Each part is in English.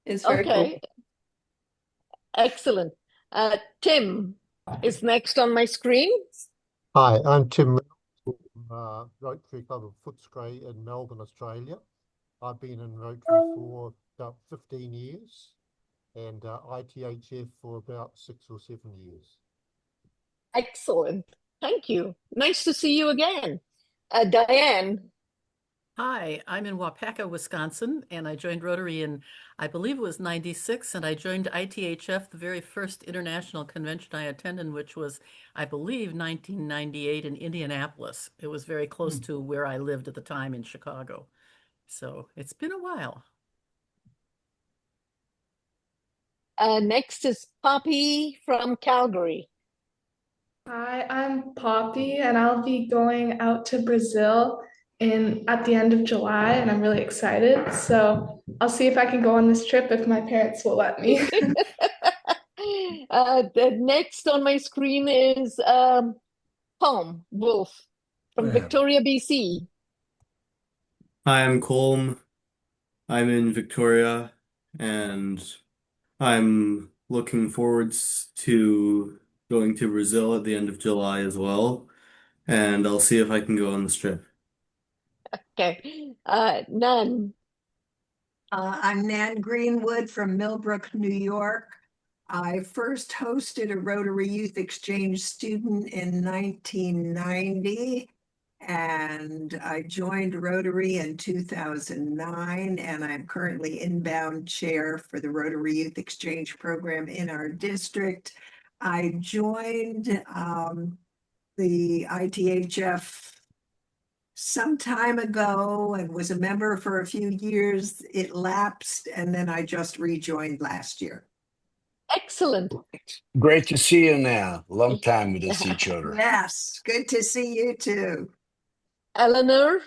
It's very cool. Okay, excellent. Tim is next on my screen. Hi, I'm Tim Reynolds from Rotary Club of Footscray in Melbourne, Australia. I've been in Rotary for about 15 years and ITHF for about 6 or 7 years. Excellent. Thank you. Nice to see you again. Diane. Hi, I'm in Wapaka, Wisconsin, and I joined Rotary in, I believe it was 96, and I joined ITHF, the very first international convention I attended, which was, I believe, 1998 in Indianapolis. It was very close to where I lived at the time in Chicago. So it's been a while. Next is Poppy from Calgary. Hi, I'm Poppy, and I'll be going out to Brazil in at the end of July, and I'm really excited. So I'll see if I can go on this trip if my parents will let me. The next on my screen is Tom Wolf from Yeah. Victoria, BC. Hi, I'm Colm. I'm in Victoria, and I'm looking forwards to going to Brazil at the end of July as well. And I'll see if I can go on this trip. Okay. Nan. I'm Nan Greenwood from Millbrook, New York. I first hosted a Rotary Youth Exchange student in 1990, and I joined Rotary in 2009, and I'm currently inbound chair for the Rotary Youth Exchange program in our district. I joined the ITHF some time ago and was a member for a few years. It lapsed, and then I just rejoined last year. Excellent. Great to see you now. Long time we didn't see each other. Yes, good to see you too. Eleanor.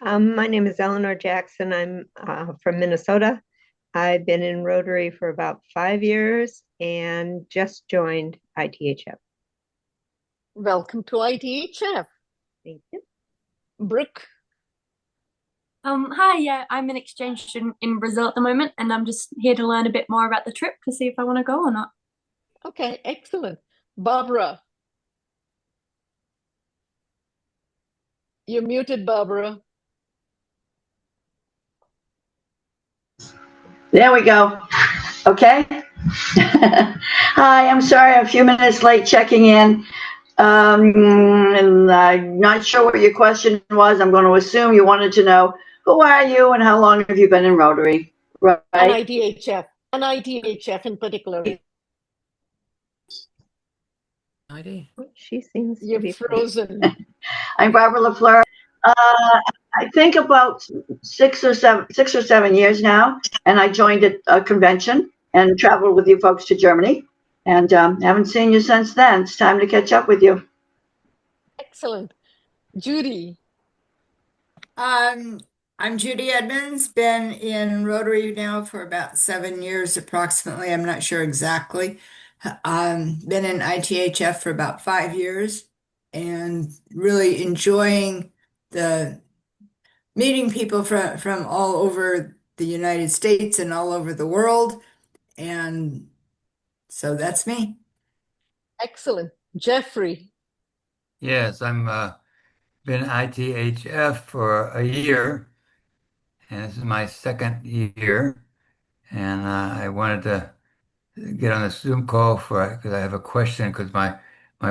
My name is Eleanor Jackson. I'm from Minnesota. I've been in Rotary for about 5 years and just joined ITHF. Welcome to ITHF. Thank you. Brooke. Hi, yeah, I'm an exchange student in Brazil at the moment, and I'm just here to learn a bit more about the trip to see if I want to go or not. Okay, excellent. Barbara. You're muted, Barbara. There we go. Okay. Hi, I'm sorry, I'm a few minutes late checking in. And I'm not sure what your question was. I'm going to assume you wanted to know who are you and how long have you been in Rotary, right? An ITHF in particular. ID. She seems to You're be frozen. I'm Barbara LaFleur. I think about 6 or 7 years now, and I joined at a convention and traveled with you folks to Germany, and haven't seen you since then. It's time to catch up with you. Excellent. Judy. I'm Judy Edmonds, been in Rotary now for about 7 years approximately. I'm not sure exactly. Been in ITHF for about 5 years and really enjoying the meeting people from all over the United States and all over the world. And so that's me. Excellent. Jeffrey. Yes, I'm been ITHF for a year, and this is my second year. And I wanted to get on the Zoom call for because I have a question because my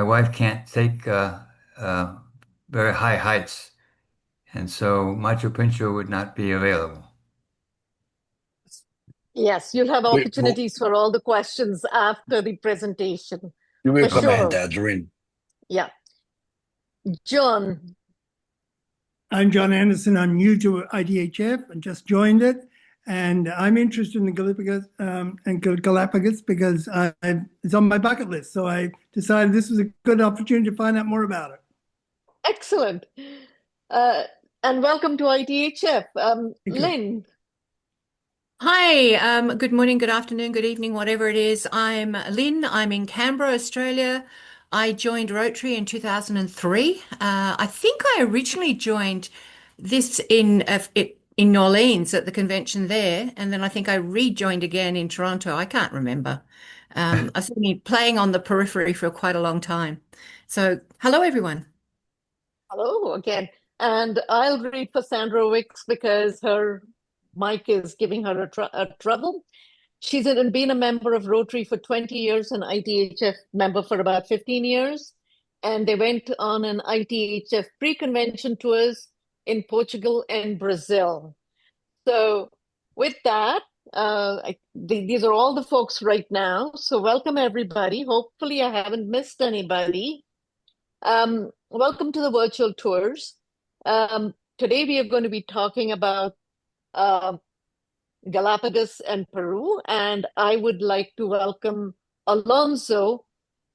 wife can't take very high heights, and so Machu Picchu would not be available. Yes, you'll have opportunities for all the questions after the presentation. You will For comment sure. that, Doreen. Yeah. John. I'm John Anderson. I'm new to IDHF and just joined it. And I'm interested in the Galapagos because it's on my bucket list. So I decided this was a good opportunity to find out more about it. Excellent. And welcome to IDHF. Lynn. Hi, good morning, good afternoon, good evening, whatever it is. I'm Lynn. I'm in Canberra, Australia. I joined Rotary in 2003. I think I originally joined this in New Orleans at the convention there, and then I think I rejoined again in Toronto. I can't remember. I've been playing on the periphery for quite a long time. So, hello everyone. Hello again. And I'll read for Sandra Wicks because her mic is giving her a trouble. She's been a member of Rotary for 20 years, an ITHF member for about 15 years. And they went on an ITHF pre-convention tours in Portugal and Brazil. So with that, these are all the folks right now. So welcome everybody. Hopefully I haven't missed anybody. Welcome to the virtual tours. Today we are going to be talking about Galapagos and Peru, and I would like to welcome Alonso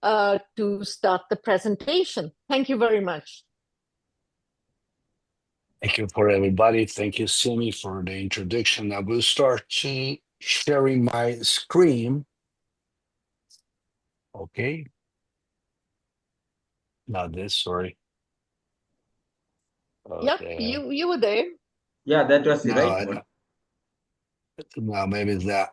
to start the presentation. Thank you very much. Thank you for everybody. Thank you, Simi, for the introduction. I will start sharing my screen. Okay. Not this, sorry. Yep, you were there. Yeah, that was the No, right one. No, maybe that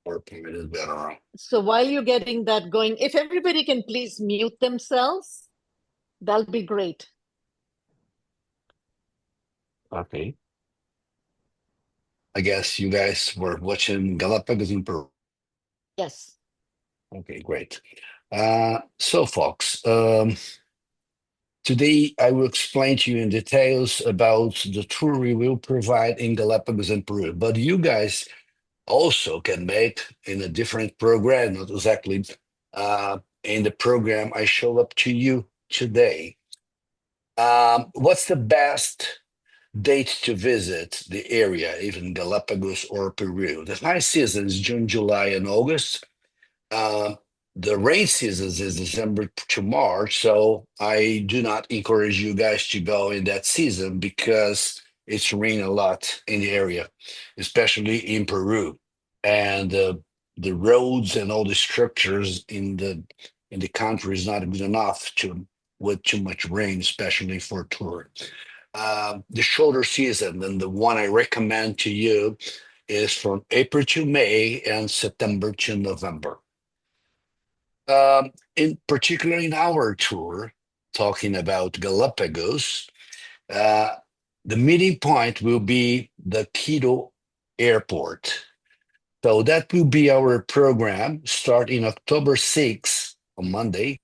working is better. So while you're getting that going, if everybody can please mute themselves, that'll be great. Okay. I guess you guys were watching Galapagos in Peru. Yes. Okay, great. So, folks, today I will explain to you in details about the tour we will provide in Galapagos and Peru. But you guys also can make in a different program, not exactly in the program I show up to you today. What's the best date to visit the area, even Galapagos or Peru? The high seasons, June, July, and August. The rain seasons is December to March, so I do not encourage you guys to go in that season because it's rain a lot in the area, especially in Peru, and the roads and all the structures in the country is not good enough with too much rain, especially for tour. The shorter season, and the one I recommend to you, is from April to May and September to November. In particular, in our tour, talking about Galapagos, the meeting point will be the Quito Airport. So that will be our program starting October 6th on Monday.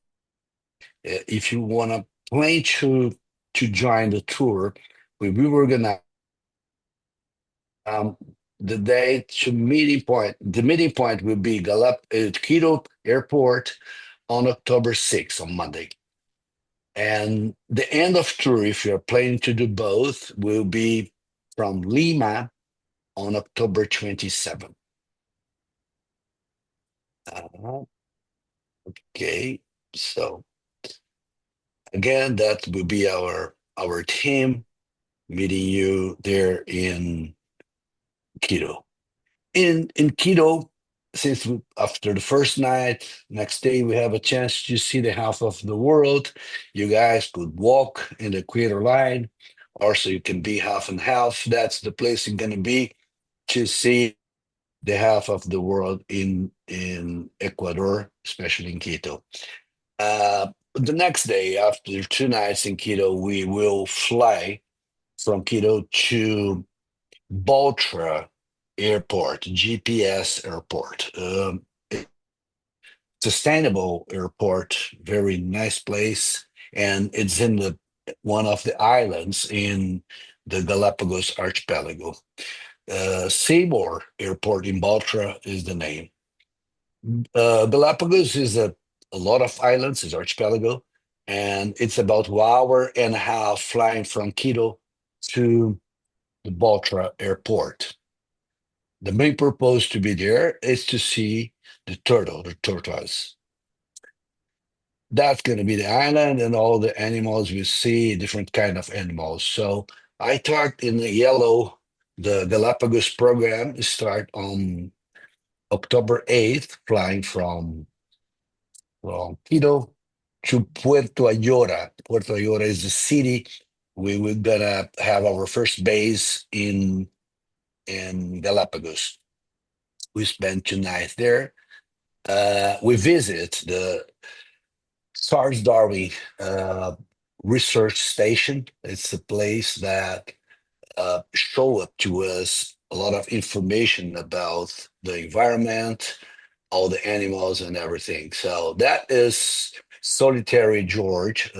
If you want to plan to join the tour, we will organize the date to meeting point. The meeting point will be Quito Airport on October 6th on Monday. And the end of tour, if you're planning to do both, will be from Lima on October 27th. Okay, so again, that will be our team meeting you there in Quito. In Quito, since after the first night, next day we have a chance to see the half of the world. You guys could walk in the equator line, or so you can be half and half. That's the place you're gonna be to see the half of the world in Ecuador, especially in Quito. The next day, after 2 nights in Quito, we will fly from Quito to Baltra Airport, GPS airport. Sustainable airport, very nice place, and it's in one of the islands in the Galapagos archipelago. Seymour Airport in Baltra is the name. Galapagos is a lot of islands, is archipelago, and it's about 1.5 hours flying from Quito to the Baltra Airport. The main purpose to be there is to see the tortoise. That's going to be the island, and all the animals we see, different kind of animals. So I talked in the yellow, the Galapagos program start on October 8th, flying from Quito to Puerto Ayora. Puerto Ayora is a city we were gonna have our first base in Galapagos. We spent 2 nights there. We visit the Charles Darwin research station. It's a place that show up to us a lot of information about the environment, all the animals and everything. So that is Solitary George,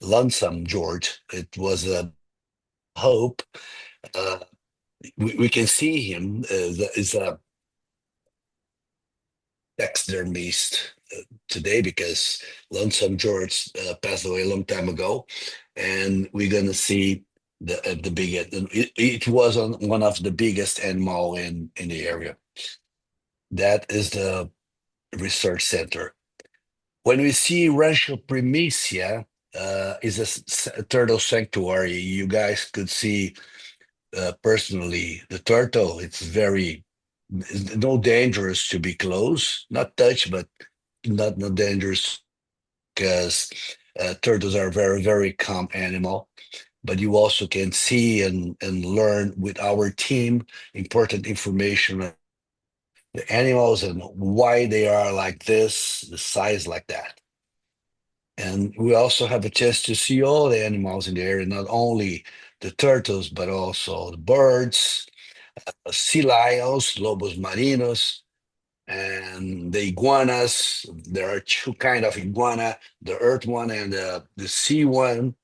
Lonesome George. It was a hope. Uh, we can see him. Is a taxidermist today because Lonesome George passed away a long time ago, and we're gonna see the biggest. It was one of the biggest animal in the area. That is the research center. When we see Rancho Primicia, is a turtle sanctuary. You guys could see personally the turtle. It's very no dangerous to be close, not touch, but not dangerous because turtles are very, very calm animal. But you also can see and learn with our team important information on the animals and why they are like this, the size like that. And we also have a chance to see all the animals in the area, not only the turtles, but also the birds, sea lions, lobos marinos, and the iguanas. There are two kind of iguana, the earth one and the sea one.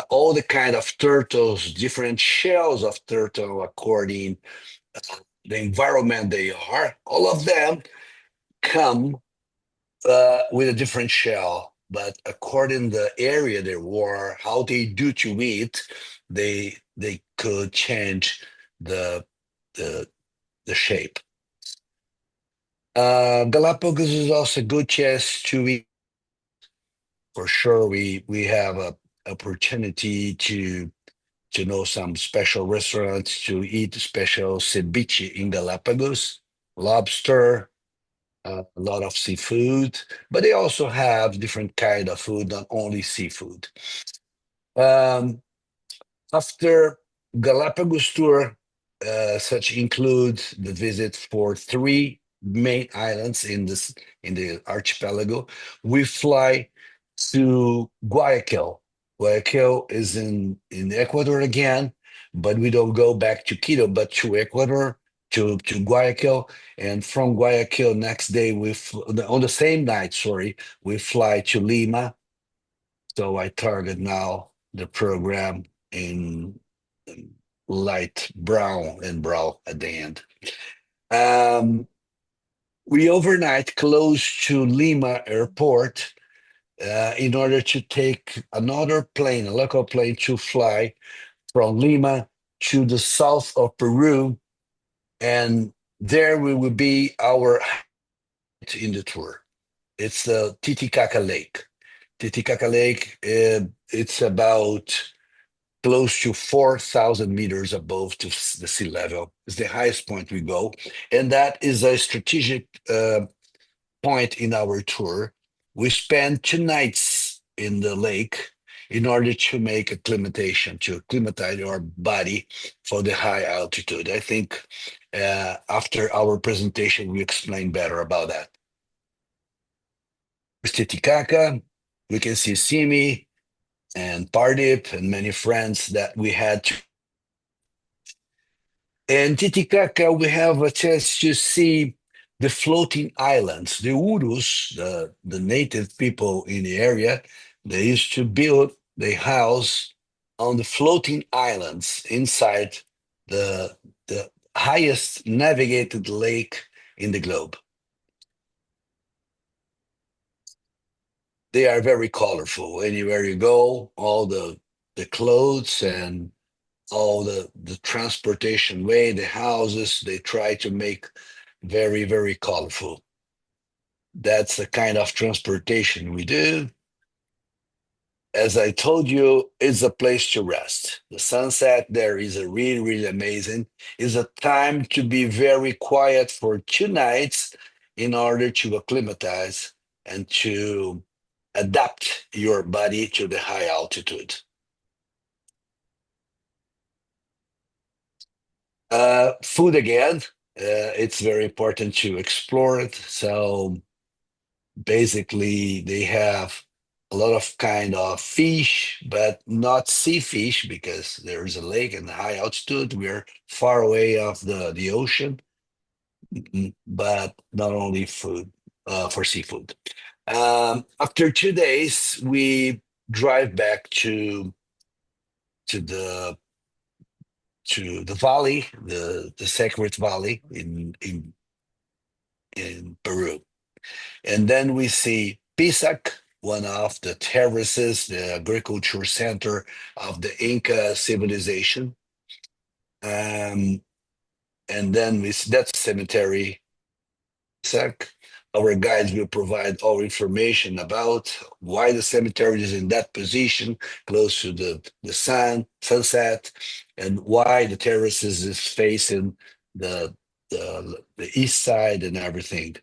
All the kind of turtles, different shells of turtle according the environment they are. All of them come with a different shell, but according the area they were, how they do to eat, they could change the the shape. Galapagos is also a good chance to eat. For sure, we have a opportunity to know some special restaurants to eat special ceviche in Galapagos, lobster, a lot of seafood, but they also have different kind of food, not only seafood. After Galapagos tour, such includes the visit for 3 main islands in the archipelago. We fly to Guayaquil. Guayaquil is in Ecuador again, but we don't go back to Quito, but to Ecuador, to Guayaquil, and from Guayaquil next day on the same night, sorry, we fly to Lima. So I target now the program in light brown and brown at the end. We overnight close to Lima airport in order to take another plane, a local plane, to fly from Lima to the south of Peru, and there we will be our in the tour. It's the Titicaca Lake. Titicaca Lake, it's about close to 4,000 meters above the sea level. It's the highest point we go. And that is a strategic point in our tour. We spend 2 nights in the lake in order to make acclimatization, to acclimatize our body for the high altitude. I think after our presentation, we explain better about that. Titicaca, we can see Simi and Pardip and many friends that we had. In Titicaca, we have a chance to see the floating islands, the Urus, the native people in the area. They used to build their house on the floating islands inside the highest navigated lake in the globe. They are very colorful. Anywhere you go, all the clothes and all the transportation way, the houses, they try to make very, very colorful. That's the kind of transportation we do. As I told you, it's a place to rest. The sunset there is a really, really amazing. It's a time to be very quiet for 2 nights in order to acclimatize and to adapt your body to the high altitude. Food again, it's very important to explore it. So basically, they have a lot of kind of fish, but not sea fish because there is a lake and high altitude. We're far away of the ocean, but not only food for seafood. After 2 days, we drive back to the the valley, the Sacred Valley in Peru. And then we see Pisac, one of the terraces, the agriculture center of the Inca civilization. And then we see that cemetery, Pisac. Our guides will provide all information about why the cemetery is in that position, close to the sunset, and why the terraces is facing the east side and everything.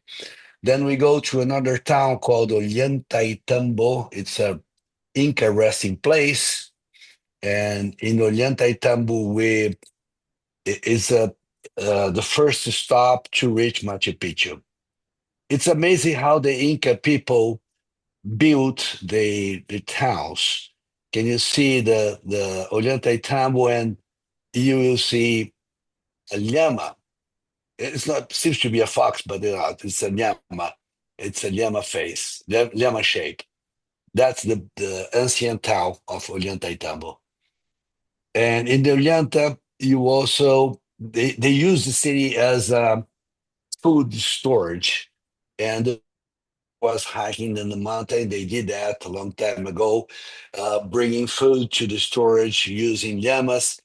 Then we go to another town called Ollantaytambo. It's a Inca resting place. And in Ollantaytambo, it's the first stop to reach Machu Picchu. It's amazing how the Inca people built the towns. Can you see the Ollantaytambo, and you will see a llama. It's not, seems to be a fox, but it's a llama. It's a llama face, llama shape. That's the ancient town of Ollantaytambo. And in the Ollanta, you also, they use the city as food storage. And was hiking in the mountain. They did that a long time ago, bringing food to the storage using llamas,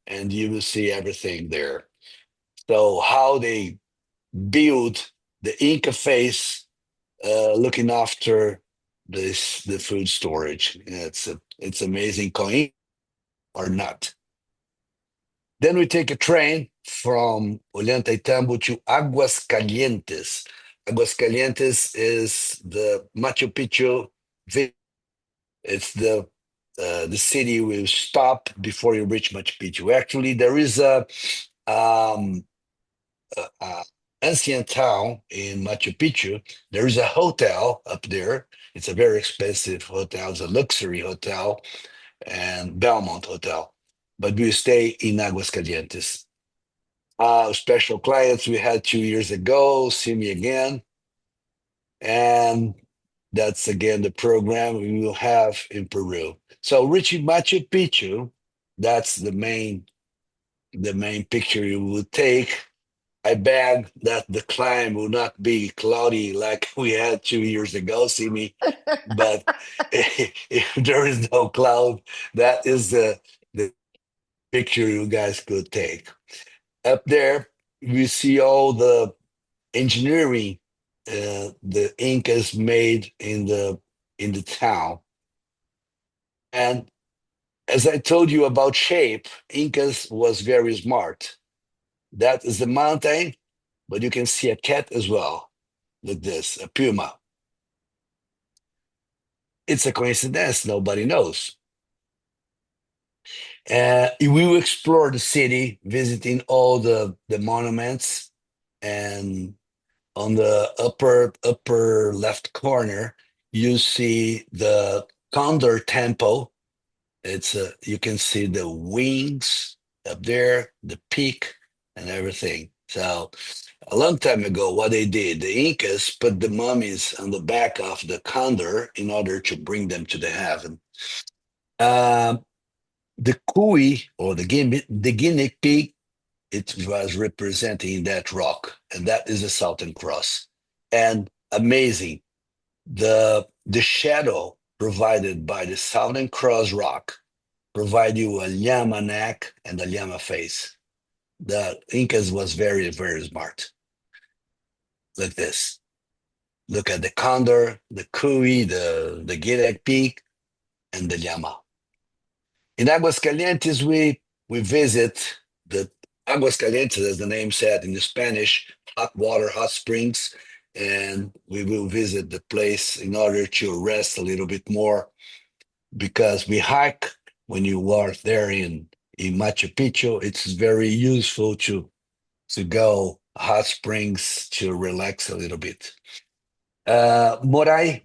and you will see everything there. So how they build the Inca face, looking after the food storage. It's amazing, coin or not. Then we take a train from Ollantaytambo to Aguascalientes. Aguascalientes is the Machu Picchu. It's the city we stop before you reach Machu Picchu. Actually, there is a ancient town in Machu Picchu. There is a hotel up there. It's a very expensive hotel. It's a luxury hotel and Belmont Hotel. But we stay in Aguascalientes. Special clients we had 2 years ago, see me again. And that's again the program we will have in Peru. So reaching Machu Picchu, that's the main picture you will take. I beg that the climb will not be cloudy like we had 2 years ago, see me. But if there is no cloud, that is the picture you guys could take. Up there, we see all the engineering the Incas made in the town. And as I told you about shape, Incas was very smart. That is the mountain, but you can see a cat as well. Look this, a puma. It's a coincidence, nobody knows. We will explore the city, visiting all the monuments, and on the upper left corner, you see the Condor Temple. It's you can see the wings up there, the peak, and everything. So a long time ago, what they did, the Incas put the mummies on the back of the condor in order to bring them to the heaven. The Kui, or the guinea pig, it was representing that rock, and that is the Southern Cross. And amazing, the shadow provided by the Southern Cross rock provide you a llama neck and a llama face. The Incas was very, very smart. Like this. Look at the condor, the cuy, the guinea pig, and the llama. In Aguascalientes, we visit the Aguascalientes, as the name said in the Spanish, hot water, hot springs, and we will visit the place in order to rest a little bit more, because we hike when you are there in in Machu Picchu. It's very useful to go hot springs to relax a little bit. Morai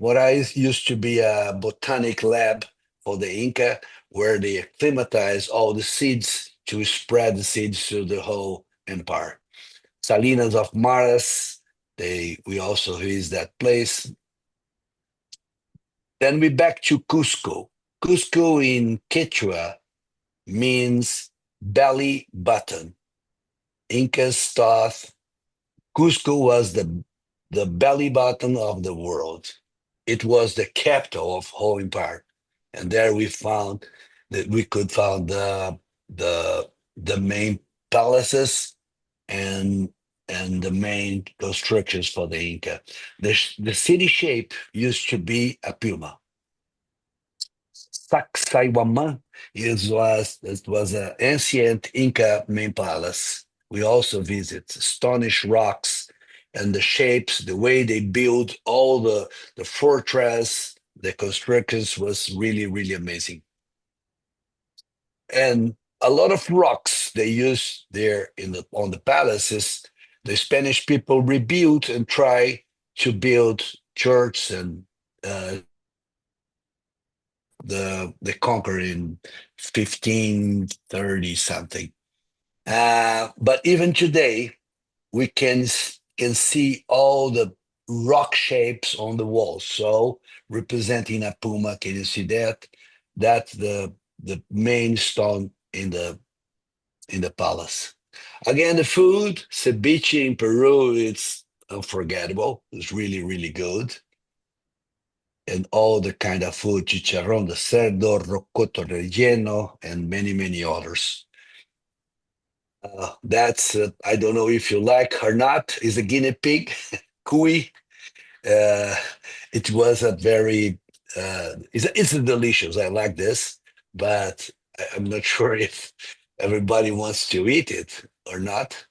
used to be a botanic lab for the Inca, where they acclimatized all the seeds to spread the seeds to the whole empire. Salinas of Maras, we also visit that place. Then we back to Cusco. Cusco in Quechua means belly button. Incas thought Cusco was the belly button of the world. It was the capital of whole empire. And there we found that we could find the main palaces and the main constructions for the Inca. The city shape used to be a puma. Sacsayhuaman was an ancient Inca main palace. We also visit astonished rocks and the shapes, the way they built all the fortress, the constructions was really, really amazing. And a lot of rocks they used there on the palaces, the Spanish people rebuilt and try to build church and the conquer in 1530 something. But even today, we can see all the rock shapes on the walls. So representing a puma, can you see that? That's the main stone in the palace. Again, the food, ceviche in Peru, it's unforgettable. It's really, really good. And all the kind of food, chicharrón de cerdo, rocoto relleno, and many, many others. That's, I don't know if you like or not, is a guinea pig, cuy. It was a very, it's a delicious, I like this, but I'm not sure if everybody wants to eat it or not.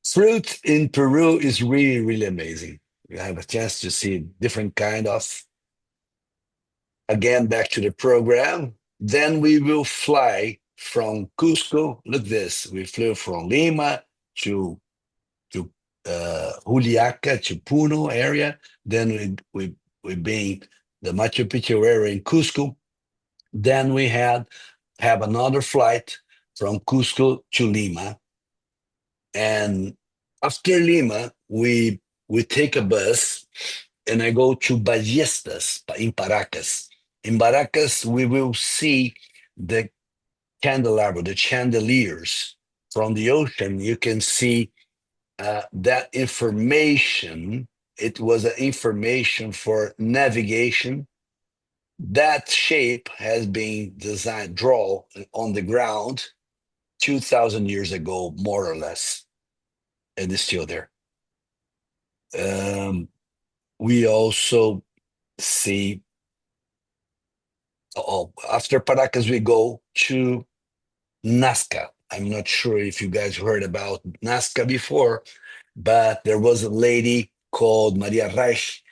Fruit in Peru is really, really amazing. You have a chance to see different kind of. Again, back to the program. Then we will fly from Cusco. Look this. We flew from Lima to Juliaca, to Puno area. Then we been the Machu Picchu area in Cusco. Then we have another flight from Cusco to Lima. And after Lima, we take a bus and I go to Ballestas in Paracas. In Paracas, we will see the candelabra, the chandeliers from the ocean. You can see that information. It was an information for navigation. That shape has been drawn on the ground 2,000 years ago, more or less, and it's still there. We also see, after Paracas, we go to Nazca. I'm not sure if you guys heard about Nazca before, but there was a lady called Maria Reich.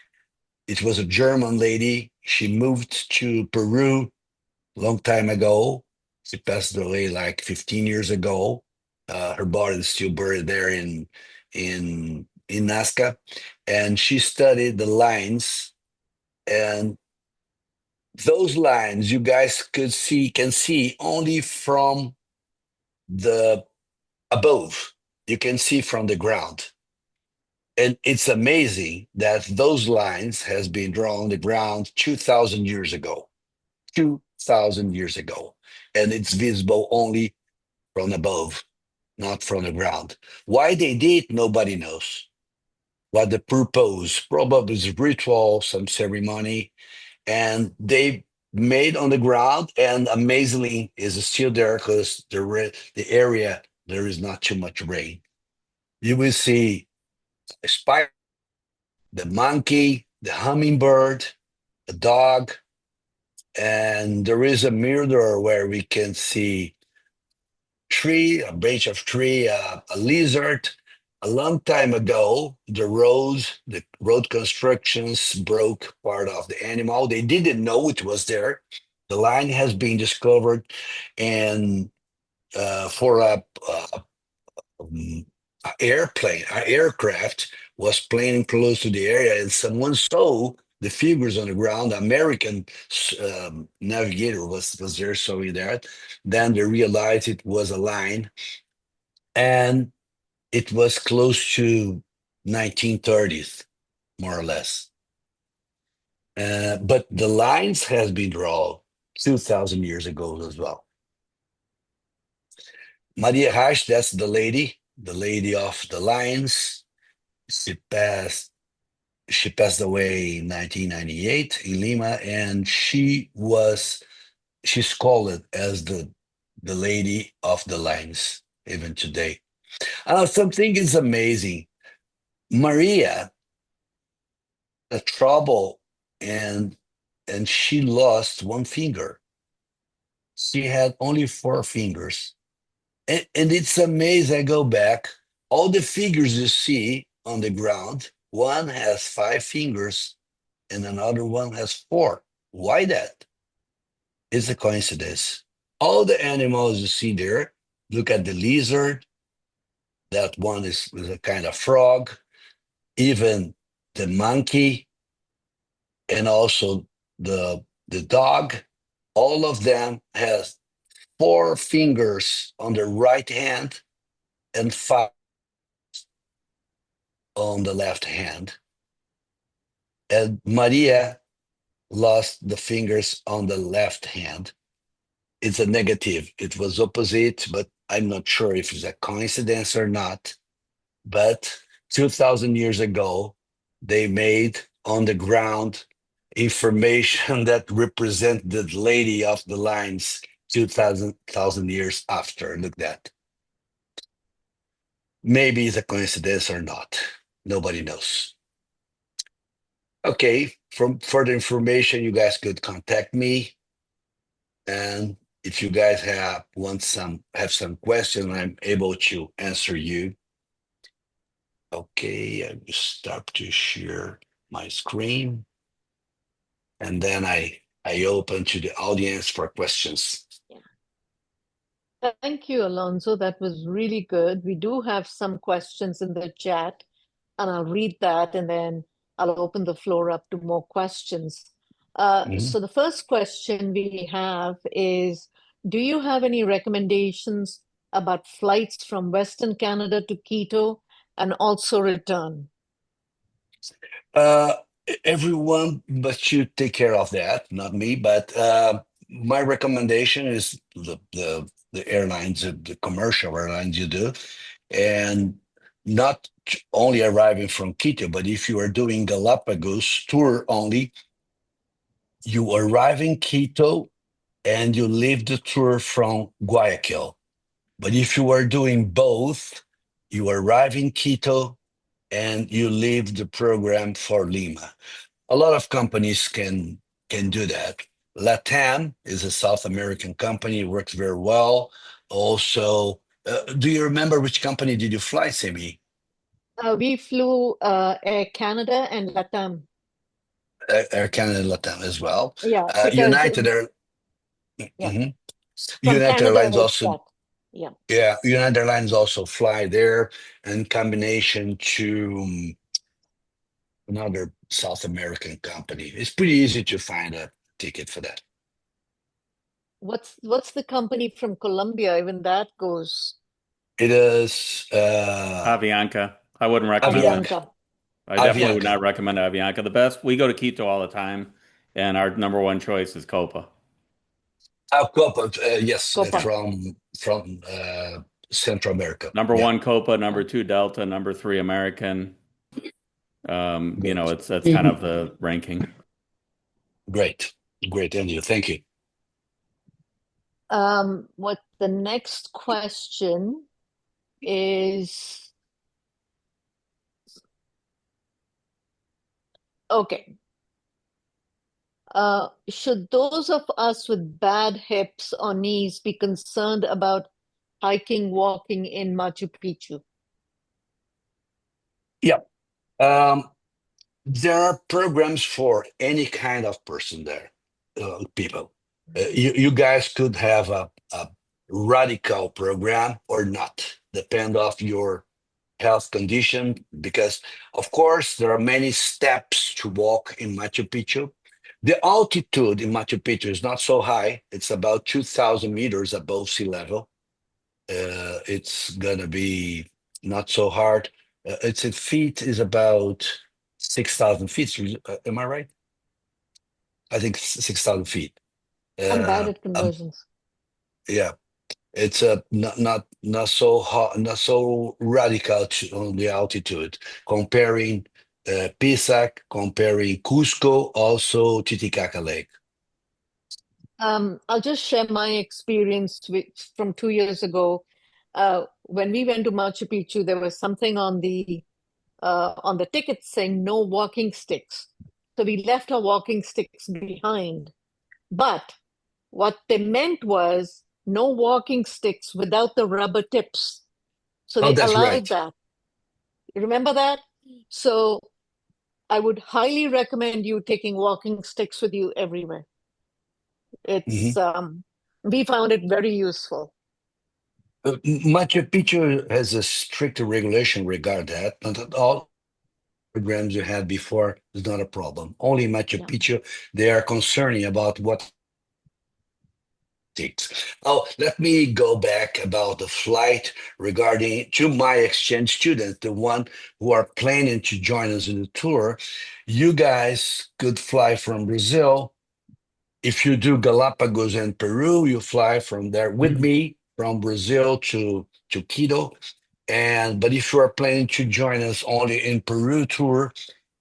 It was a German lady. She moved to Peru a long time ago. She passed away like 15 years ago. Her body is still buried there in Nazca. And she studied the lines, and those lines you guys can see only from the above. You can see from the ground. And it's amazing that those lines has been drawn on the ground 2,000 years ago. 2,000 years ago. And it's visible only from above, not from the ground. Why they did, nobody knows. What the purpose, probably is ritual, some ceremony, and they made on the ground, and amazingly is still there because the area, there is not too much rain. You will see a spider, the monkey, the hummingbird, a dog, and there is a mirror where we can see a branch of tree, a lizard. A long time ago, the road constructions broke part of the animal. They didn't know it was there. The line has been discovered in for a airplane, an aircraft was playing close to the area, and someone saw the figures on the ground. American navigator was there, saw that. Then they realized it was a line, and it was close to 1930s, more or less. But the lines has been drawn 2,000 years ago as well. Maria Reich, that's the lady of the lines. She passed away in 1998 in Lima, and she's called as the lady of the lines even today. Something is amazing. Maria, the trouble, and she lost one finger. She had only 4 fingers. And it's amazing. I go back, all the figures you see on the ground, one has 5 fingers and another one has 4. Why that? It's a coincidence. All the animals you see there, look at the lizard, that one is a kind of frog, even the monkey, and also the dog, all of them has 4 fingers on the right hand and 5 on the left hand. And Maria lost the fingers on the left hand. It's a negative. It was opposite, but I'm not sure if it's a coincidence or not. But 2,000 years ago, they made on the ground information that represent the lady of the lines 2,000 years after. Look at that. Maybe it's a coincidence or not. Nobody knows. Okay, for further information, you guys could contact me. And if you guys have some question, I'm able to answer you. Okay, I will start to share my screen. And then I open to the audience for questions. Thank you, Alonso. That was really good. We do have some questions in the chat, and I'll read that and then I'll open the floor up to more questions. So the first question we have is, do you have any recommendations about flights from Western Canada to Quito and also return? Everyone but you take care of that, not me. But my recommendation is the airlines, the commercial airlines you do, and not only arriving from Quito, but if you are doing Galapagos tour only, you arrive in Quito and you leave the tour from Guayaquil. But if you are doing both, you arrive in Quito and you leave the program for Lima. A lot of companies can do that. LATAM is a South American company, works very well. Also, do you remember which company did you fly, Simi? We flew Air Canada and LATAM. Air Canada and LATAM as well. Yeah, United United Airlines also. Yeah, United Airlines also fly there in combination to another South American company. It's pretty easy to find a ticket for that. What's the company from Colombia? Even that goes. It is Avianca. I wouldn't recommend Avianca. it. I definitely would Avianca. not recommend Avianca. The best, we go to Quito all the time, and our number one choice is Copa. Copa, yes, Copa. from Central America. Number 1 Copa, number 2 Delta, number 3 American. You know, that's kind of the ranking. Great, Andy. Thank you. What the next question is? Okay. Should those of us with bad hips or knees be concerned about hiking, walking in Machu Picchu? Yeah. There are programs for any kind of person there, people. You guys could have a radical program or not, depend of your health condition, because of course there are many steps to walk in Machu Picchu. The altitude in Machu Picchu is not so high. It's about 2,000 meters above sea level. It's gonna be not so hard. It's in feet is about 6,000 feet. Am I right? I think 6,000 feet. I'm bad at conversions. Yeah, it's not so hot, not so radical on the altitude, comparing Pisac, comparing Cusco, also Titicaca Lake. I'll just share my experience from 2 years ago. When we went to Machu Picchu, there was something on the ticket saying no walking sticks. So we left our walking sticks behind. But what they meant was no walking sticks without the rubber tips. So Oh, they that's allowed right. that. You remember that? So I would highly recommend you taking walking sticks with you everywhere. It's we found it very useful. Machu Picchu has a stricter regulation regarding that. Not all programs you had before is not a problem. Only Machu Picchu, they are concerning about what. Oh, let me go back about the flight regarding to my exchange students, the one who are planning to join us in the tour. You guys could fly from Brazil. If you do Galapagos and Peru, you fly from there with me from Brazil to Quito. But if you are planning to join us only in Peru tour,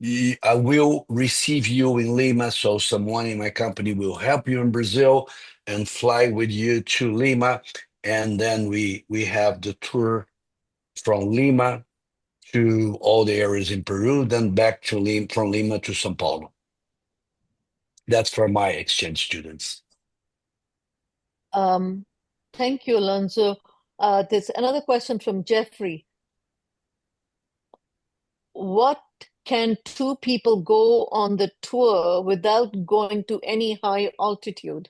I will receive you in Lima. So someone in my company will help you in Brazil and fly with you to Lima. And then we have the tour from Lima to all the areas in Peru, then back to Lima, from Lima to São Paulo. That's for my exchange students. Thank you, Alonso. There's another question from Jeffrey. What can two people go on the tour without going to any high altitude?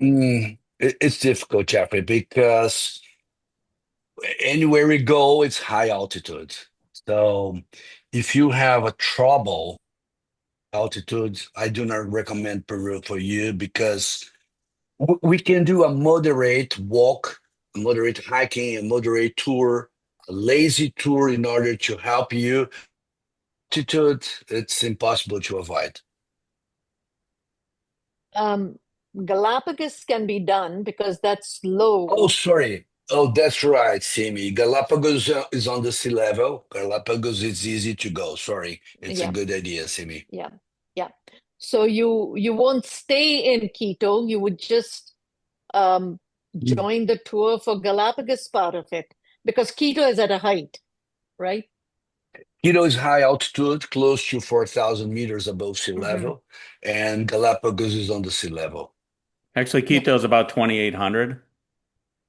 It's difficult, Jeffrey, because anywhere we go, it's high altitude. So if you have a trouble altitudes, I do not recommend Peru for you, because we can do a moderate walk, a moderate hiking, a moderate tour, a lazy tour in order to help you. Altitude, it's impossible to avoid. Galapagos can be done because that's low. Oh, sorry. Oh, that's right, Simi. Galapagos is on the sea level. Galapagos is easy to go. Sorry. It's a good idea, Simi. Yeah. So you won't stay in Quito. You would just join the tour for Galapagos part of it, because Quito is at a height, right? Quito is high altitude, close to 4,000 meters above sea level, and Galapagos is on the sea level. Actually, Quito is about 2,800.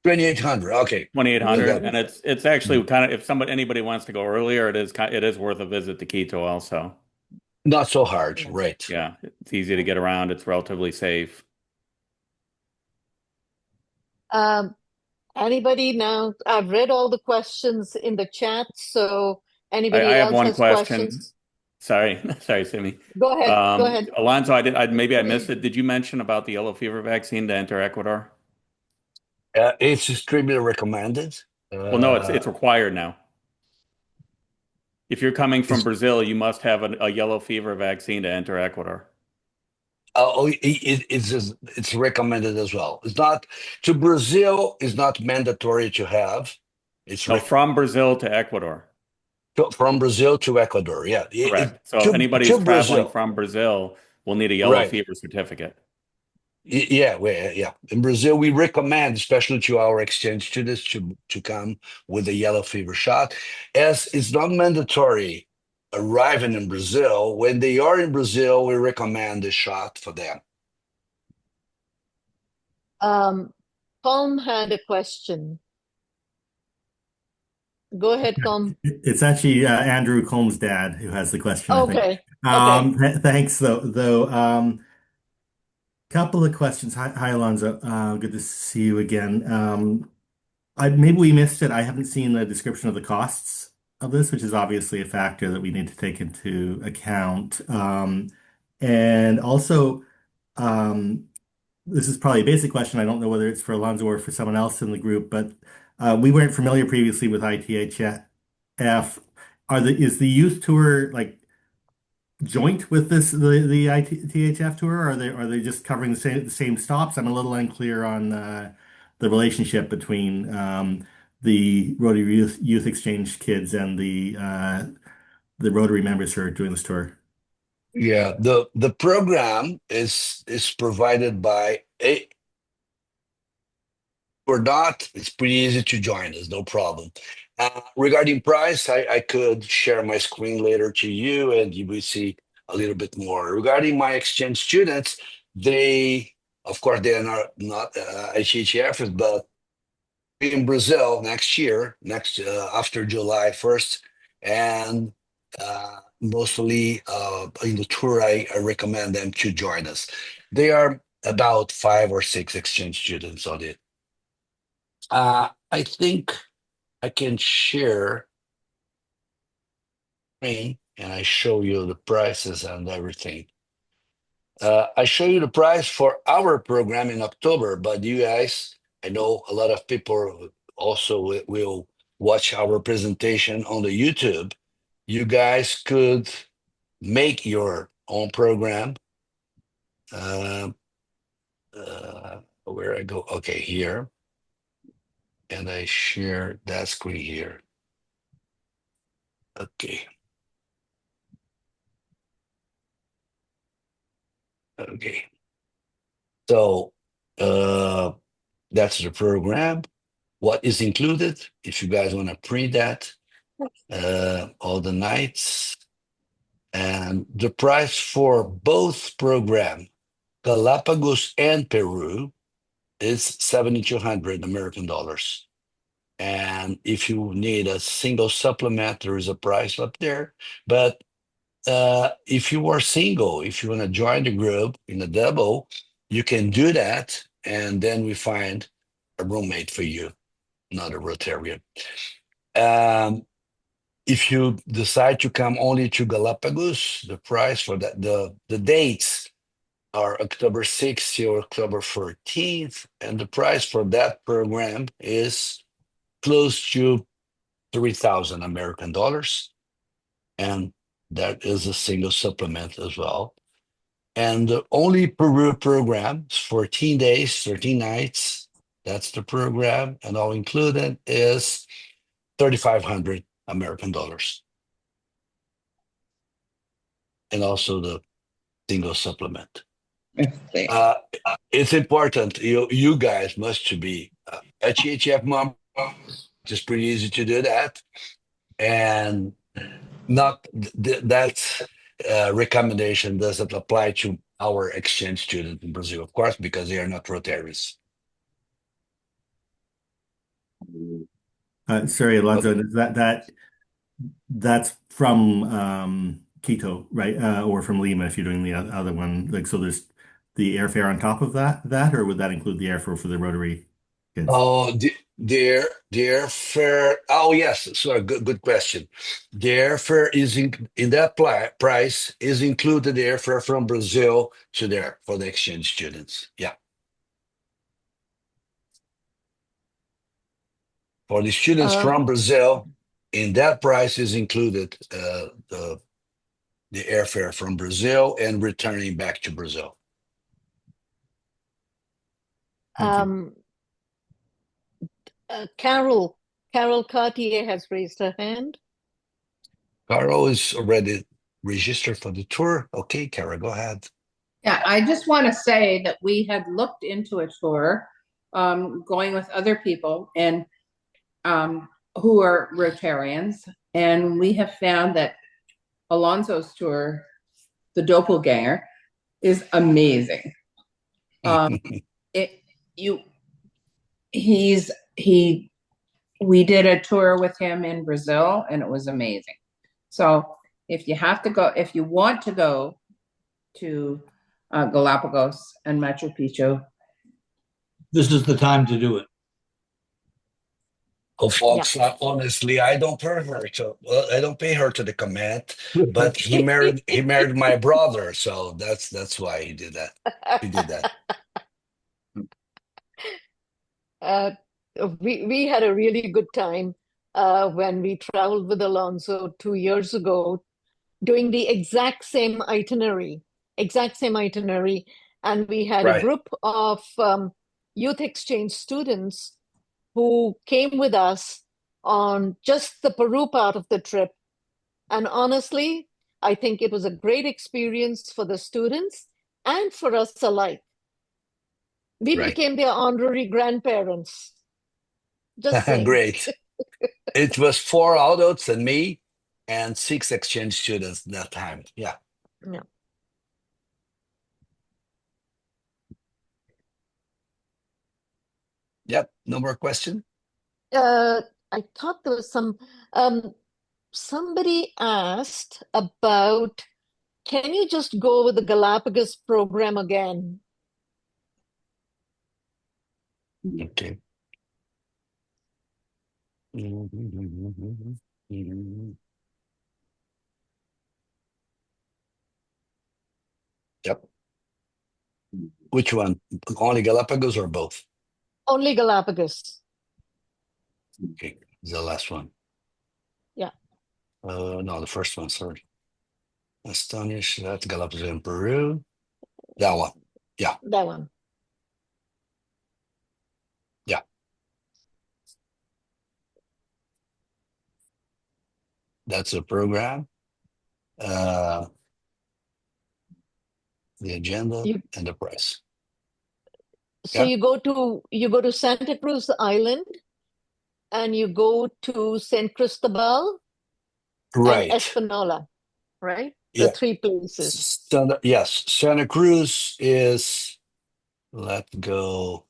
2,800. Okay. 2,800, and it's actually kind of, if anybody wants to go earlier, it is worth a visit to Quito also. Not so hard, right? Yeah, it's easy to get around. It's relatively safe. Anybody now? I've read all the questions in the chat, so anybody I have else one has question. questions? Sorry, Simi. Go ahead. Go ahead. Alonso, maybe I missed it. Did you mention about the yellow fever vaccine to enter Ecuador? It's extremely recommended. Well, no, it's required now. If you're coming from Brazil, you must have a yellow fever vaccine to enter Ecuador. It's recommended as well. It's not to Brazil. It's not mandatory to have. It's from Brazil to Ecuador. From Brazil to Ecuador, yeah. Correct. So anybody who's traveling from Brazil will need a yellow fever certificate. Yeah. In Brazil, we recommend, especially to our exchange students, to come with a yellow fever shot, as it's not mandatory arriving in Brazil. When they are in Brazil, we recommend the shot for them. Tom had a question. Go ahead, Tom. It's actually Andrew Combs' dad who has the question. Okay. I think. Thanks, though. Couple of questions. Hi, Alonzo. Good to see you again. Maybe we missed it. I haven't seen the description of the costs of this, which is obviously a factor that we need to take into account. And also, um, this is probably a basic question. I don't know whether it's for Alonzo or for someone else in the group, but we weren't familiar previously with ITHF. Is the youth tour like joint with the ITHF tour? Or are they just covering the same stops? I'm a little unclear on the relationship between the Rotary Youth Exchange kids and the Rotary members who are doing this tour. Yeah, the program is provided by a or not. It's pretty easy to join us, no problem. Regarding price, I could share my screen later to you, and you will see a little bit more. Regarding my exchange students, they, of course, they are not HHFs, but in Brazil next year, after July 1st, and mostly in the tour, I recommend them to join us. They are about 5 or 6 exchange students on it. I think I can share screen and I show you the prices and everything. I show you the price for our program in October, but you guys, I know a lot of people also will watch our presentation on the YouTube. You guys could make your own program. Where I go? Okay, here. And I share that screen here. Okay. Okay. So that's the program. What is included? If you guys want to print that, all the nights. And the price for both program, Galapagos and Peru, is 7,200 American dollars. And if you need a single supplement, there is a price up there. But if you are single, if you want to join the group in a double, you can do that. And then we find a roommate for you, not a Rotarian. If you decide to come only to Galapagos, the price for that, the dates are October 6th to October 14th, and the price for that program is close to 3,000 American dollars, and that is a single supplement as well. And the only Peru program is 14 days, 13 nights. That's the program, and all included is 3,500 American dollars. And also the single supplement. It's important. You guys must be HHF members. It's pretty easy to do that, and not that recommendation doesn't apply to our exchange students in Brazil, of course, because they are not Rotaries. Sorry, Alonzo, that's from Quito, right? Or from Lima if you're doing the other one. Like, so there's the airfare on top of that, or would that include the airfare for the Rotary kids? Oh, the airfare. Oh, yes. Sorry, good question. The airfare is in that price is included the airfare from Brazil to there for the exchange students. Yeah. For the students from Brazil, in that price is included the airfare from Brazil and returning back to Brazil. Carol Cartier has raised her hand. Carol is already registered for the tour. Okay, Carol, go ahead. Yeah, I just want to say that we had looked into a tour going with other people and who are Rotarians, and we have found that Alonzo's tour, the Doppelganger, is amazing. We did a tour with him in Brazil, and it was amazing. So if you want to go to Galapagos and Machu Picchu. This is the time to do it. Oh, folks, honestly, I don't pay her to. Well, I don't pay her to the comment, but he married my brother, so that's why he did that. He did that. We had a really good time when we traveled with Alonso 2 years ago, doing the exact same itinerary, and we had a Right. group of youth exchange students who came with us on just the Peru part of the trip. And honestly, I think it was a great experience for the students and for us alike. We Right. became their honorary grandparents. Just saying. Great. It was 4 adults and me, and 6 exchange students that time. Yeah. Yeah. Yep. No more question. I thought there was somebody asked about, can you just go with the Galapagos program again? Okay. Yep. Which one? Only Galapagos or both? Only Galapagos. Okay. The last one. Yeah. No, the first one, sorry. Astonished, that Galapagos and Peru. That one. Yeah. That one. Yeah. That's the program. The agenda and the price. So Yeah. you go to Santa Cruz Island, and you go to San Cristobal and Right. Espanola, right? Yeah. The 3 places. Yes. Santa Cruz is, let's go.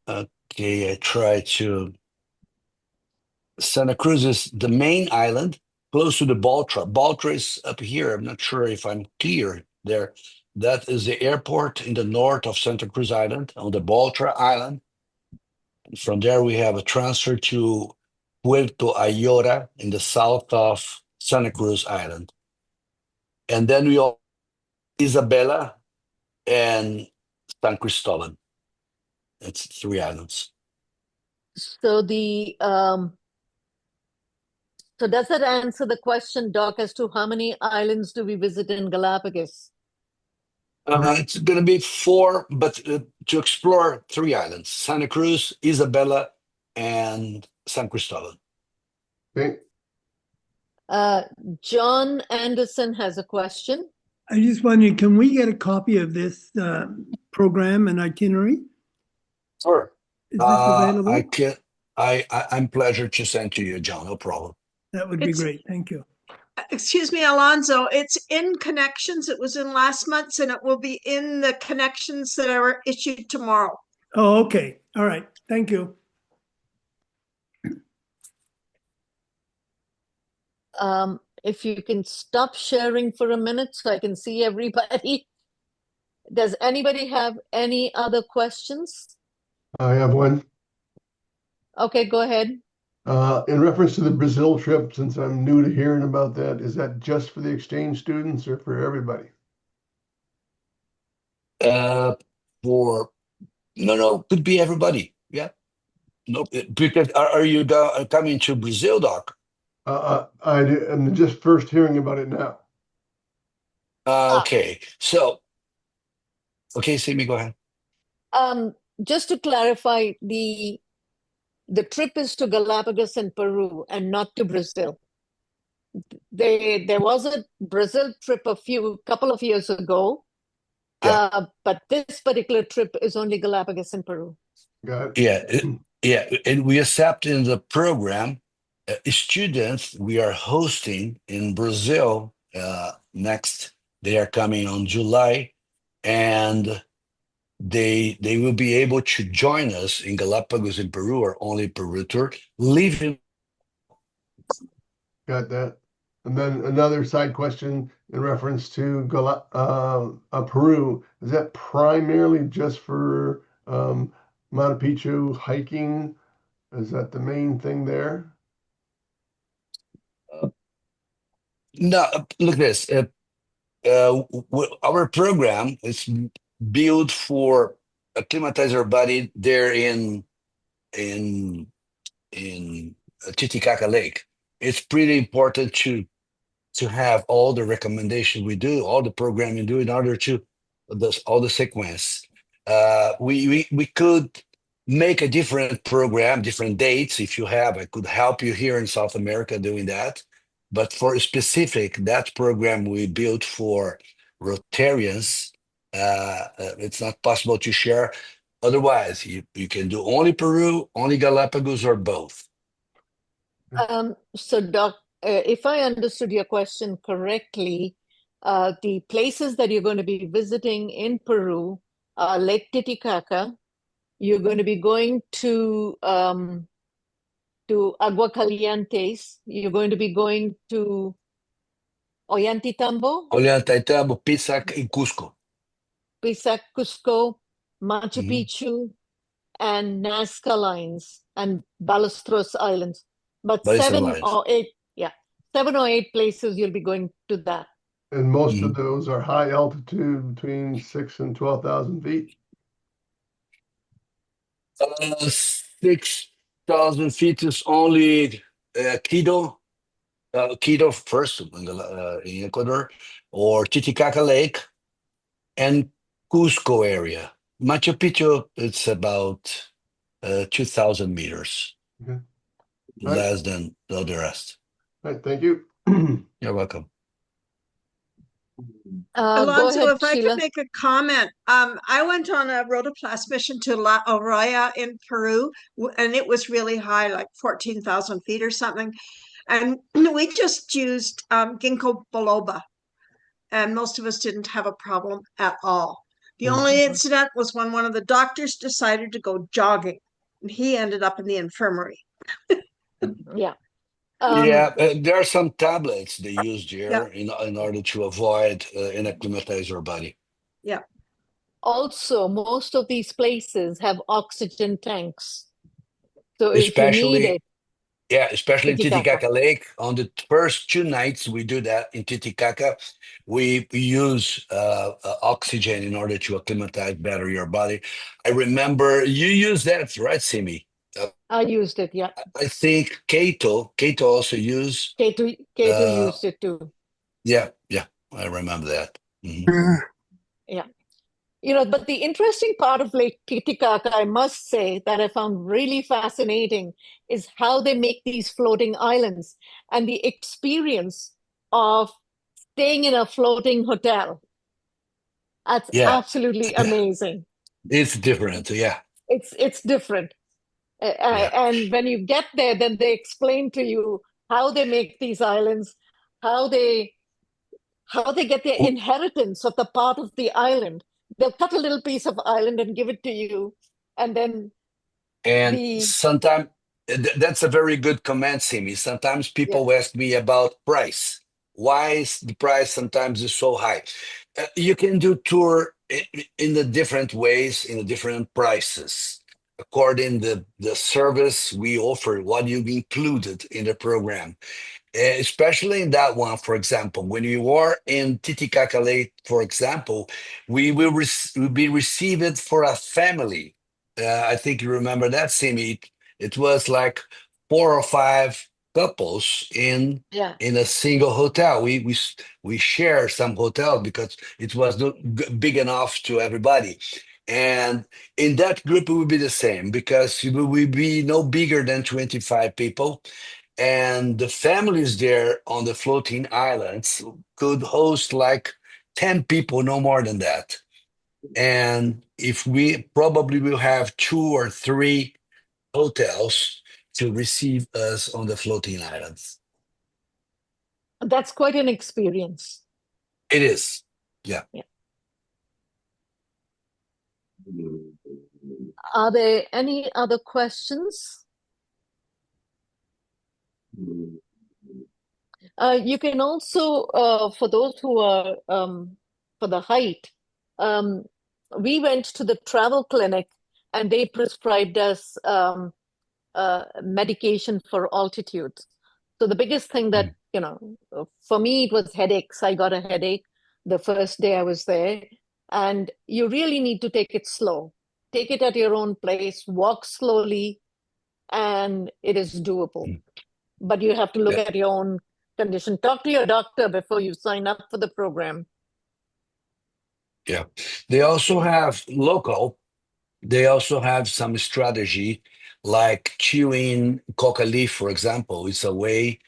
Okay, I try to. Santa Cruz is the main island close to the Baltra. Baltra is up here. I'm not sure if I'm clear there. That is the airport in the north of Santa Cruz Island, on the Baltra Island. From there, we have a transfer to Puerto Ayora in the south of Santa Cruz Island. And then we all Isabela and San Cristobal. It's 3 islands. So so does that answer the question, Doc, as to how many islands do we visit in Galapagos? It's going to be 4, but to explore 3 islands: Santa Cruz, Isabela, and San Cristobal. Okay. John Anderson has a question. I just wondered, can we get a copy of this program and itinerary? Sure. Is this available? I can. I'm pleasure to send to you, John. No problem. That would be great. Thank you. Excuse me, Alonso, it's in Connections. It was in last month's, and it will be in the Connections that are issued tomorrow. Oh, okay. All right. Thank you. If you can stop sharing for a minute so I can see everybody. Does anybody have any other questions? I have one. Okay, go ahead. In reference to the Brazil trip, since I'm new to hearing about that, is that just for the exchange students or for everybody? No, could be everybody. Yeah. No, because are you coming to Brazil, Doc? I'm just first hearing about it now. Okay. So, okay, Simi, go ahead. Just to clarify, the trip is to Galapagos and Peru and not to Brazil. There was a Brazil trip couple of years ago, but this particular trip is only Galapagos and Peru. Got it. Yeah, and we accept in the program students we are hosting in Brazil next. They are coming on July, and they will be able to join us in Galapagos in Peru, or only Peru tour, leaving. Got that. And then another side question in reference to Peru. Is that primarily just for Machu Picchu hiking? Is that the main thing there? No, look at this. Our program is built for acclimatize our body there in Titicaca Lake. It's pretty important to have all the recommendations we do, all the programming we do in order to all the sequence. We could make a different program, different dates. If you have, I could help you here in South America doing that. But for specific, that program we built for Rotarians, it's not possible to share. Otherwise, you can do only Peru, only Galapagos, or both. So, Doc, if I understood your question correctly, the places that you're going to be visiting in Peru are Lake Titicaca. You're going to be going to Aguascalientes. You're going to be going to Ollantaytambo, Ollantaytambo, Pisac, and Cusco. Pisac, Cusco, Machu Mhm. Picchu, and Nazca Lines and Balustros Islands. But Balisar Lines. 7 or 8 places you'll be going to that. And most of those are high altitude between 6,000 and 12,000 feet. 6,000 feet is only Quito, Quito first in Ecuador, or Titicaca Lake, and Cusco area. Machu Picchu, it's about 2,000 meters, Okay. less than the rest. All right, thank you. You're welcome. Go Alonso, ahead, if I Sheila. could make a comment. I went on a rotoplas mission to La Araya in Peru, and it was really high, like 14,000 feet or something. And we just used ginkgo biloba, and most of us didn't have a problem at all. The only incident was when one of the doctors decided to go jogging, and he ended up in the infirmary. Yeah. Yeah, there are some tablets they use Yeah. there in order to avoid and acclimatize your body. Yeah. Also, most of these places have oxygen tanks. So if you need Especially, it, yeah, especially in Titicaca. Titicaca Lake. On the first 2 nights we do that in Titicaca, we use oxygen in order to acclimatize better your body. I remember you use that, right, Simi? I used it, yeah. I think Cato also used. Cato used it too. Yeah, I remember that. Mhm. Yeah. You know, but the interesting part of Lake Titicaca, I must say, that I found really fascinating is how they make these floating islands and the experience of staying in a floating hotel. That's Yeah, absolutely amazing. it's different. Yeah. It's different. And when you get there, then they explain to you how they make these islands, how they get their inheritance of the part of the island. They'll cut a little piece of island and give it to you, and then And sometimes that's a very good comment, Simi. Sometimes people ask me about price. Why is the price sometimes is so high? You can do tour in the different ways, in the different prices, according the service we offer, what you've included in the program. Especially in that one, for example, when you are in Titicaca Lake, for example, we will be received for a family. I think you remember that, Simi. It was like 4 or 5 couples in a single hotel. We share some hotel because it was not big enough to everybody. And in that group, it would be the same because we will be no bigger than 25 people. And the families there on the floating islands could host like 10 people, no more than that. And if we probably will have 2 or 3 hotels to receive us on the floating islands. that's quite an experience. It is. Yeah. Are there any other questions? You can also, for those who are for the height, we went to the travel clinic and they prescribed us medication for altitude. So the biggest thing that, for me, it was headaches. I got a headache the first day I was there. And you really need to take it slow. Take it at your own pace, walk slowly, and it is doable. But you have to look at your own condition. Talk to your doctor before you sign up for the program. Yeah. They also have local, they also have some strategy like chewing coca leaf, for example. It's a way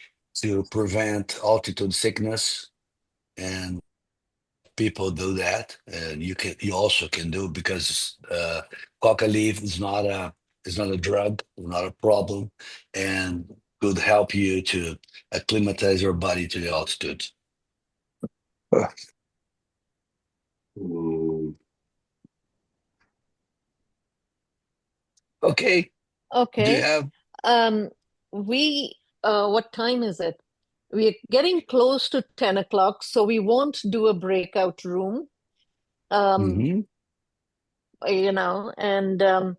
to prevent altitude sickness, and people do that. And you also can do, because coca leaf is not a drug, not a problem, and could help you to acclimatize your body to the altitude. Okay. Okay. Do you have? What time is it? We're getting close to 10 o'clock, so we won't do a breakout room. Mhm. And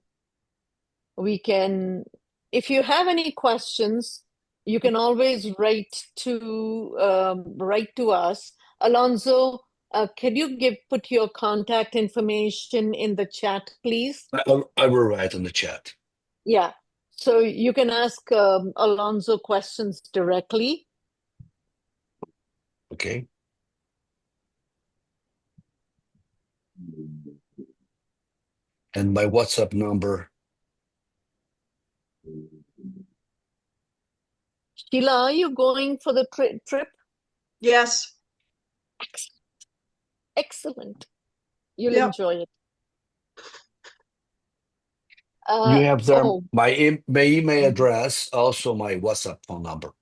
we can, if you have any questions, you can always write to us. Alonso, can you put your contact information in the chat, please? I will write in the chat. Yeah. So you can ask Alonso questions directly. Okay. And my WhatsApp number. Sheila, are you going for the trip? Yes. Excellent. You'll Yep. enjoy it. You have there oh, my email address, also my WhatsApp phone number.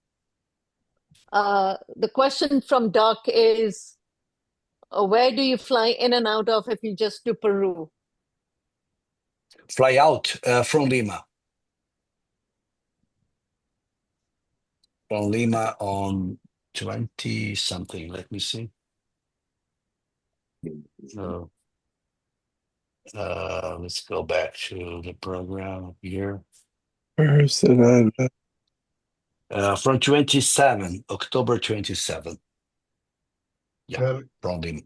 the question from Doc is, where do you fly in and out of if you just do Peru? Fly out from Lima. From Lima on 20 something. Let me see. So let's go back to the program here. From 27, October 27. Yeah, from Lima.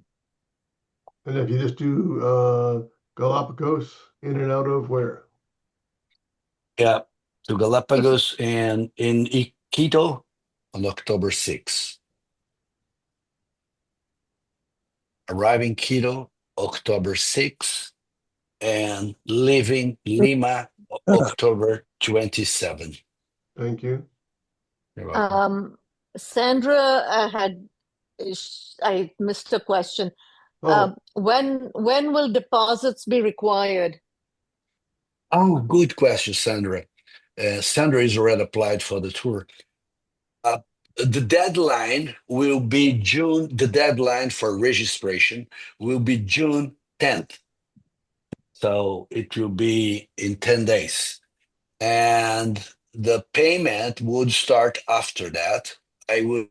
And if you just do Galapagos, in and out of where? Yeah, to Galapagos and in Quito on October 6th. Arriving Quito, October 6th, and leaving Lima, October 27. Thank you. You're welcome. Sandra I missed a question. When will deposits be required? Oh, good question, Sandra. Sandra is already applied for the tour. The deadline will be June. The deadline for registration will be June 10th. So it will be in 10 days. And the payment would start after that. I will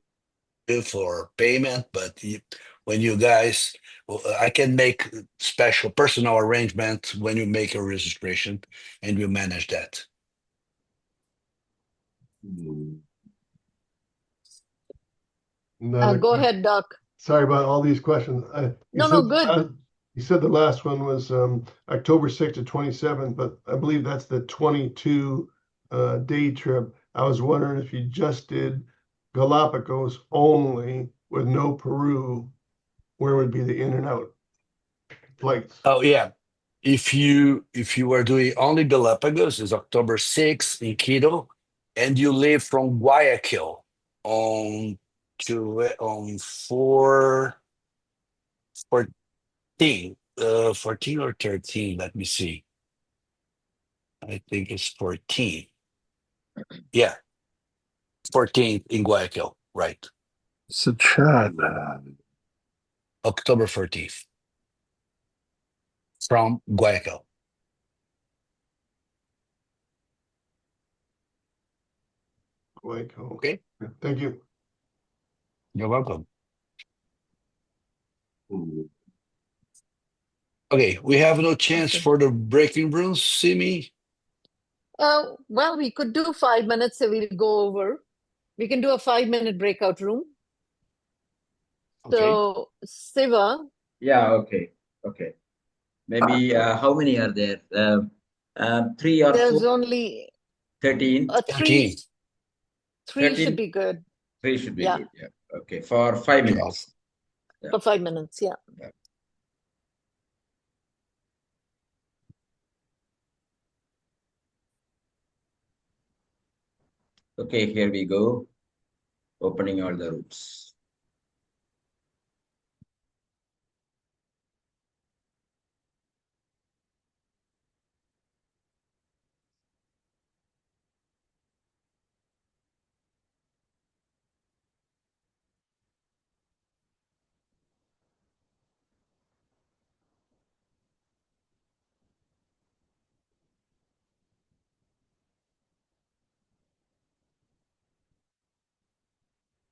do for payment, but when you guys, I can make special personal arrangement when you make a registration, and you manage that. Go ahead, Doc. Sorry about all these questions. Good. You said the last one was October 6th to 27th, but I believe that's the 22 day trip. I was wondering if you just did Galapagos only with no Peru, where would be the in and out flights? Oh yeah. If you are doing only Galapagos, is October 6th in Quito, and you leave from Guayaquil on 14, 14 or 13. Let me see. I think it's 14. Yeah, 14 in Guayaquil, right? October 14th from Guayaquil. Guayaquil. Okay. Thank you. You're welcome. Okay, we have no chance for the breaking rooms, Simi. Well, we could do 5 minutes if we go over. We can do a 5-minute breakout room. Okay. So, Siva, Yeah, okay. Okay. Maybe how many are there? 3 or 4? there's only 13? 3. 3 should 13? be good. 3 should be Yeah, good. Yeah. Okay. For 5 minutes. Yeah. for 5 minutes. Yeah. Okay, here we go. Opening all the rooms.